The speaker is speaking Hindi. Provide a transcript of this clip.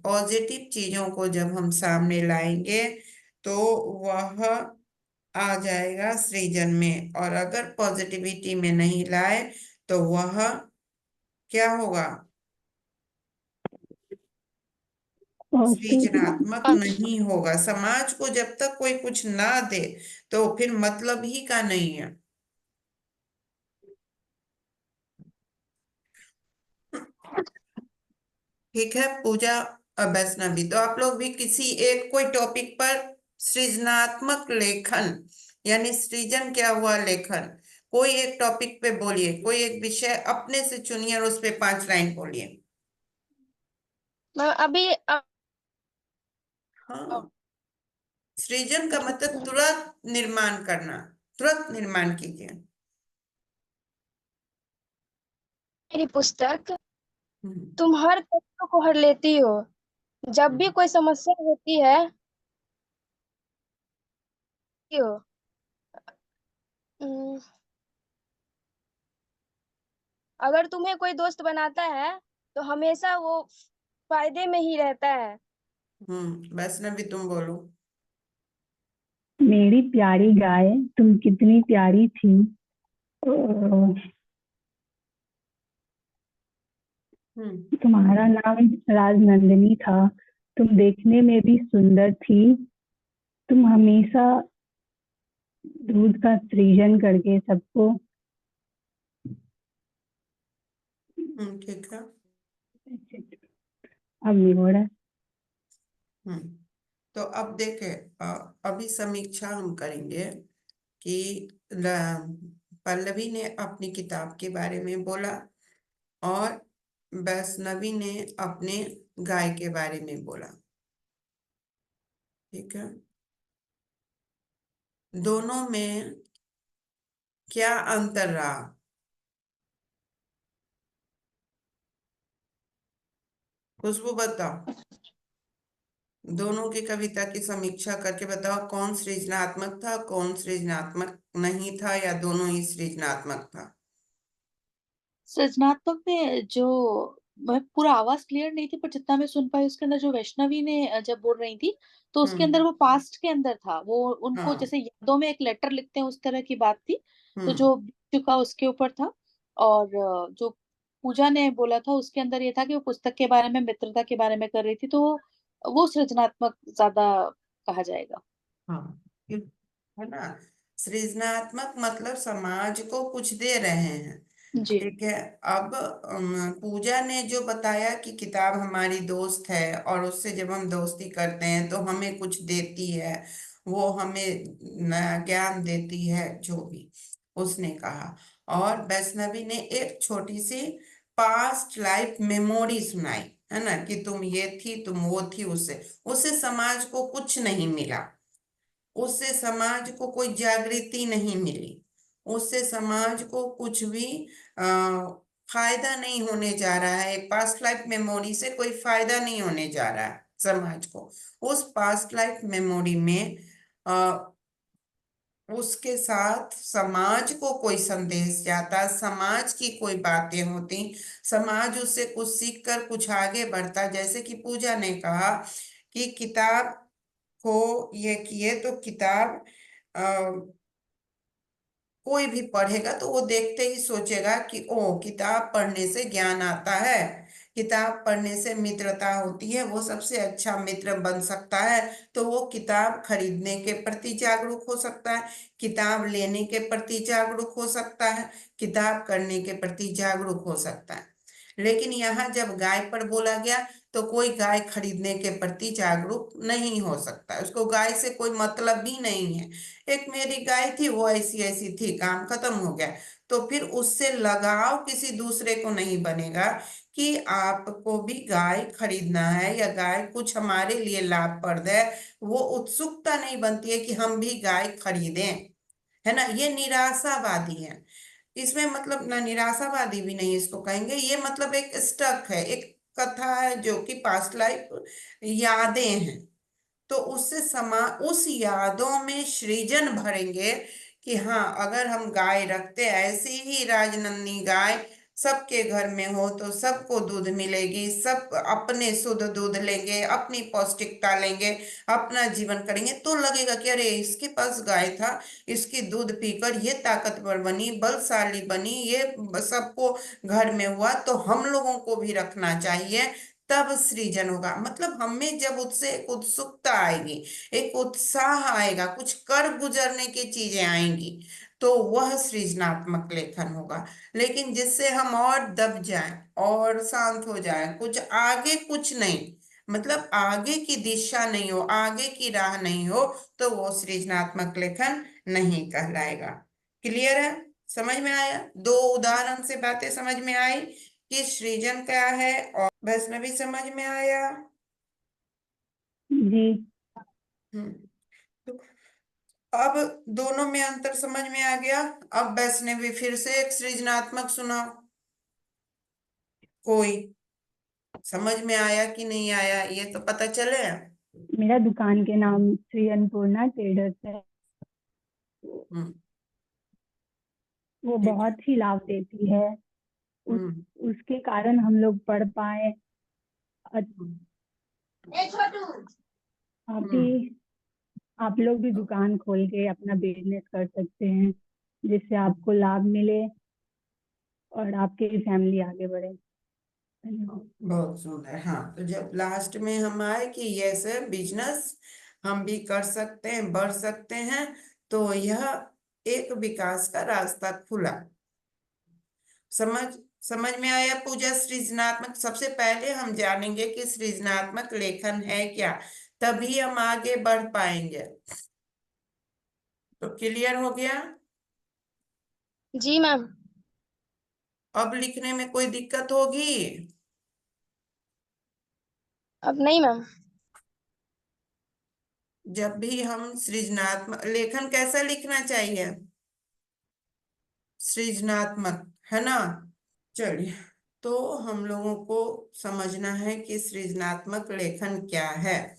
पॉजिटिव चीजों को जब हम सामने लाएंगे तो वह आ जाएगा सृजन में, और अगर पॉजिटिविटी में नहीं लाए तो वह क्या होगा? पॉजिटिव। सृजनात्मक नहीं होगा। समाज को जब तक कोई कुछ ना दे तो फिर मतलब ही का नहीं है। ठीक है पूजा और वैष्णवी, तो आप लोग भी किसी एक कोई टॉपिक पर सृजनात्मक लेखन यानी सृजन क्या हुआ लेखन, कोई एक टॉपिक पे बोलिए, कोई एक विषय अपने से चुनिए और उस पे 5 लाइन बोलिए। अभी हाँ, सृजन का मतलब तुरंत निर्माण करना, तुरंत निर्माण कीजिए। मेरी पुस्तक हम्म। तुम हर कष्ट को हर लेती हो। जब भी हम्म। कोई समस्या होती है हो उम, अगर तुम्हें कोई दोस्त बनाता है तो हमेशा वो फायदे में ही रहता है। वैष्णवी तुम बोलो। मेरी प्यारी गाय तुम कितनी प्यारी थी। ओ, हम्म। तुम्हारा नाम राजनंदिनी था। तुम देखने में भी सुंदर थी। तुम हमेशा दूध का सृजन करके सबको। ठीक है। अब नहीं हो रहा है। हम्म तो अब देखे, अभी समीक्षा हम करेंगे कि पल्लवी ने अपनी किताब के बारे में बोला और वैष्णवी ने अपने गाय के बारे में बोला। ठीक है, दोनों में क्या अंतर रहा? खुशबू बताओ, दोनों की कविता की समीक्षा करके बताओ कौन सृजनात्मक था, कौन सृजनात्मक नहीं था, या दोनों ही सृजनात्मक था। सृजनात्मक में जो, मैं पूरा आवाज क्लियर नहीं थी पर जितना मैं सुन पाई उसके अंदर जो वैष्णवी ने जब बोल रही थी तो उसके अंदर हम्म। वो पास्ट के अंदर था, वो उनको हाँ। जैसे यादों में एक लेटर लिखते हैं उस तरह की बात थी। तो हम्म। जो बीत चुका उसके ऊपर था। और जो पूजा ने बोला था उसके अंदर ये था कि वो पुस्तक के बारे में, मित्रता के बारे में कर रही थी, तो वो सृजनात्मक ज्यादा कहा जाएगा। हाँ, है ना। सृजनात्मक मतलब समाज को कुछ दे रहे हैं। जी। ठीक है। अब पूजा ने जो बताया कि किताब हमारी दोस्त है और उससे जब हम दोस्ती करते हैं तो हमें कुछ देती है, वो हमें नया ज्ञान देती है, जो भी उसने कहा। और वैष्णवी ने एक छोटी सी पास्ट लाइफ मेमोरी सुनाई, है ना, कि तुम ये थी, तुम वो थी। उससे उससे समाज को कुछ नहीं मिला, उससे समाज को कोई जागृति नहीं मिली, उससे समाज को कुछ भी आ, फायदा नहीं होने जा रहा है। पास्ट लाइफ मेमोरी से कोई फायदा नहीं होने जा रहा है समाज को। उस पास्ट लाइफ मेमोरी में आ, उसके साथ समाज को कोई संदेश जाता, समाज की कोई बातें होती, समाज उससे कुछ सीख कर कुछ आगे बढ़ता। जैसे कि पूजा ने कहा कि किताब को ये किए तो किताब कोई भी पढ़ेगा तो वो देखते ही सोचेगा कि ओ, किताब पढ़ने से ज्ञान आता है, किताब पढ़ने से मित्रता होती है, वो सबसे अच्छा मित्र बन सकता है। तो वो किताब खरीदने के प्रति जागरूक हो सकता है, किताब लेने के प्रति जागरूक हो सकता है, किताब करने के प्रति जागरूक हो सकता है। लेकिन यहाँ जब गाय पर बोला गया तो कोई गाय खरीदने के प्रति जागरूक नहीं हो सकता, उसको गाय से कोई मतलब भी नहीं है। एक मेरी गाय थी, वो ऐसी ऐसी थी, काम खत्म हो गया। तो फिर उससे लगाव किसी दूसरे को नहीं बनेगा कि आपको भी गाय खरीदना है या गाय कुछ हमारे लिए लाभप्रद है। वो उत्सुकता नहीं बनती है कि हम भी गाय खरीदें, है ना। ये निराशावादी है। इसमें मतलब ना, निराशावादी भी नहीं इसको कहेंगे, ये मतलब एक स्टक है, एक कथा है जो कि पास्ट लाइफ यादें हैं। तो उससे उस यादों में सृजन भरेंगे कि हाँ, अगर हम गाय रखते, ऐसी ही राजनंदनी गाय सबके घर में हो तो सबको दूध मिलेगी, सब अपने शुद्ध दूध लेंगे, अपनी पौष्टिकता लेंगे, अपना जीवन करेंगे, तो लगेगा कि अरे इसके पास गाय था, इसकी दूध पीकर ये ताकतवर बनी, बलशाली बनी, ये सबको घर में हुआ, तो हम लोगों को भी रखना चाहिए। तब सृजन होगा, मतलब हमें जब उससे एक उत्सुकता आएगी, एक उत्साह आएगा, कुछ कर गुजरने की चीजें आएंगी, तो वह सृजनात्मक लेखन होगा। लेकिन जिससे हम और दब जाएं और शांत हो जाएं, कुछ आगे कुछ नहीं, मतलब आगे की दिशा नहीं हो, आगे की राह नहीं हो, तो वो सृजनात्मक लेखन नहीं कहलाएगा। क्लियर है? समझ में आया? दो उदाहरण से बातें समझ में आई कि सृजन क्या है, और वैष्णवी समझ में आया? जी। हम्म। तो अब दोनों में अंतर समझ में आ गया। अब वैष्णवी फिर से एक सृजनात्मक सुनाओ कोई। समझ में आया कि नहीं आया ये तो पता चले। मेरा दुकान के नाम श्री अन्नपूर्णा ट्रेडर्स है। हम्म। वो ठीक है। बहुत ही लाभ देती है। उस हम्म। उसके कारण हम लोग पढ़ पाए। अ- हम्म। आप भी हम्म। आप लोग भी दुकान खोल के अपना बिजनेस कर सकते हैं, जिससे आपको लाभ मिले और आपकी फैमिली आगे बढ़े। धन्यवाद। बहुत सुंदर। हाँ, तो जब लास्ट में हम आए कि यस बिजनेस हम भी कर सकते हैं, बढ़ सकते हैं, तो यह एक विकास का रास्ता खुला। समझ समझ में आया पूजा? सृजनात्मक, सबसे पहले हम जानेंगे कि सृजनात्मक लेखन है क्या, तभी हम आगे बढ़ पाएंगे। तो क्लियर हो गया? जी मैम। अब लिखने में कोई दिक्कत होगी? अब नहीं मैम। जब भी हम सृजनात्मक लेखन, कैसा लिखना चाहिए? सृजनात्मक, है ना? चलिए, तो हम लोगों को समझना है कि सृजनात्मक लेखन क्या है।